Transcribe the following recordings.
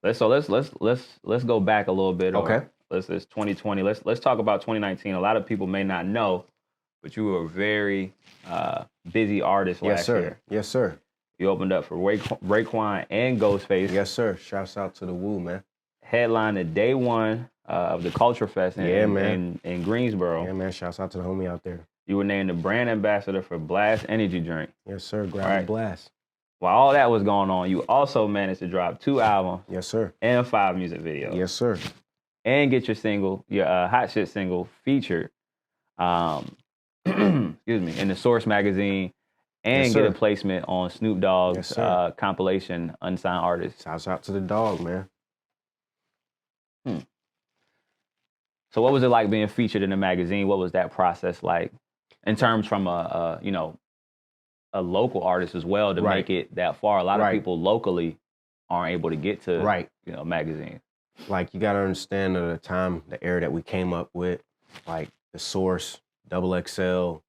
Let's go back a little bit. Okay. It's 2020. Let's talk about 2019. A lot of people may not know, but you were a very busy artist last year. Yes, sir. You opened up for Raekwon and Ghostface. Yes, sir. Shouts out to the Woo, man. Headlined the day one of the Culture Fest in Greensboro. Yeah, man. Shouts out to the homie out there. You were named the brand ambassador for Blast Energy Drink. Yes, sir. Grab a blast. While all that was going on, you also managed to drop 2 albums. Yes, sir. And 5 music videos. Yes, sir. And get your Hot Shit single featured, excuse me, in the Source magazine, and get a placement on Snoop Dogg's compilation Unsigned Artists. Shouts out to the dog, man. So what was it like being featured in the magazine? What was that process like in terms from a local artist as well to make it that far? A lot of people locally aren't able to get to magazines. Like, you got to understand the time, the era that we came up with, like the Source, XXL,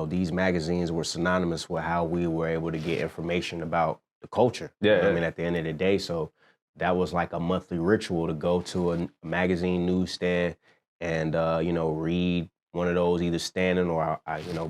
these magazines were synonymous with how we were able to get information about the culture. I mean, at the end of the day, so that was like a monthly ritual to go to a magazine newsstand and, read one of those, either standing or,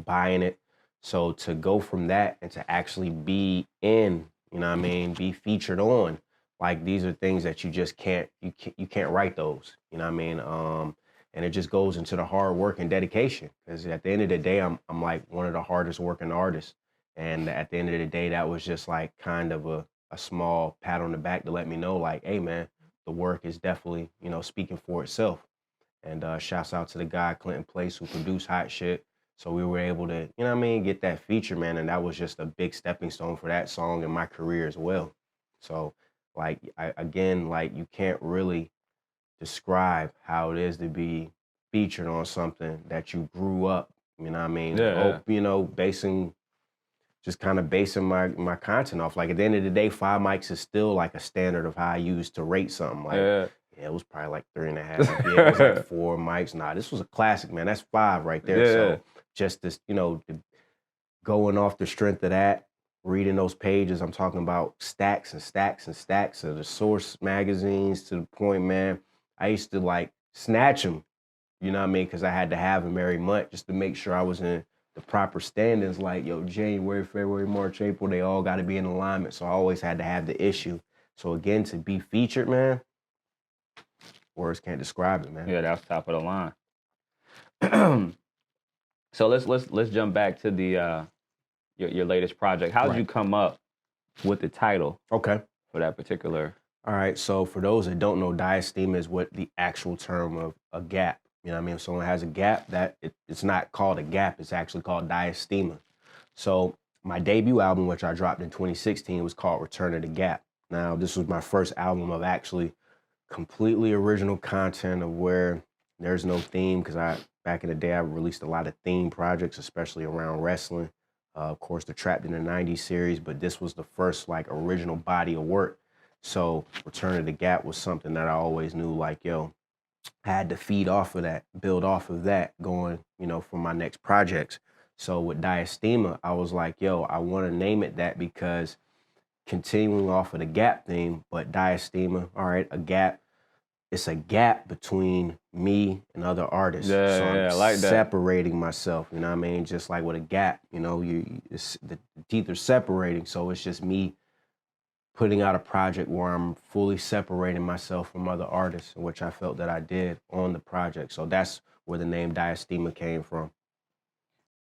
buying it. So to go from that and to actually be in, be featured on, like, these are things that you just can't write those, and it just goes into the hard work and dedication. Because at the end of the day, I'm like one of the hardest working artists. And at the end of the day, that was just like kind of a small pat on the back to let me know, like, hey man, the work is definitely, speaking for itself. And shouts out to the guy, Clinton Place, who produced Hot Shit. So we were able to, get that feature, man. And that was just a big stepping stone for that song in my career as well. So, like, you can't really describe how it is to be featured on something that you grew up, basing my content off. Like, at the end of the day, 5 mics is still like a standard of how I used to rate something. Like, it was probably like 3.5. Yeah, it was like 4 mics. Nah, this was a classic, man. That's 5 right there. So just this, going off the strength of that, reading those pages, I'm talking about stacks and stacks and stacks of the Source magazines, to the point, man, I used to like snatch them, because I had to have them every month just to make sure I was in the proper standings. Like, January, February, March, April, they all got to be in alignment. So I always had to have the issue. So again, to be featured, man, words can't describe it, man. Yeah, that's top of the line. So let's jump back to the your latest project. How did you come up with the title? Okay. For that particular. All right. So for those that don't know, diastema is what the actual term of a gap. If someone has a gap, it's not called a gap. It's actually called diastema. So my debut album, which I dropped in 2016, was called Return of the Gap. Now, this was my first album of actually completely original content, of where there's no theme, because back in the day, I released a lot of theme projects, especially around wrestling. Of course, the Trapped in the 90s series, but this was the first like original body of work. So Return of the Gap was something that I always knew, like, I had to feed off of that, build off of that going, for my next projects. So with diastema, I was like, I want to name it that, because continuing off of the gap theme, but diastema, all right, a gap. It's a gap between me and other artists. So I'm I like that. Separating myself, just like with a gap, the teeth are separating. So it's just me putting out a project where I'm fully separating myself from other artists, which I felt that I did on the project. So that's where the name diastema came from.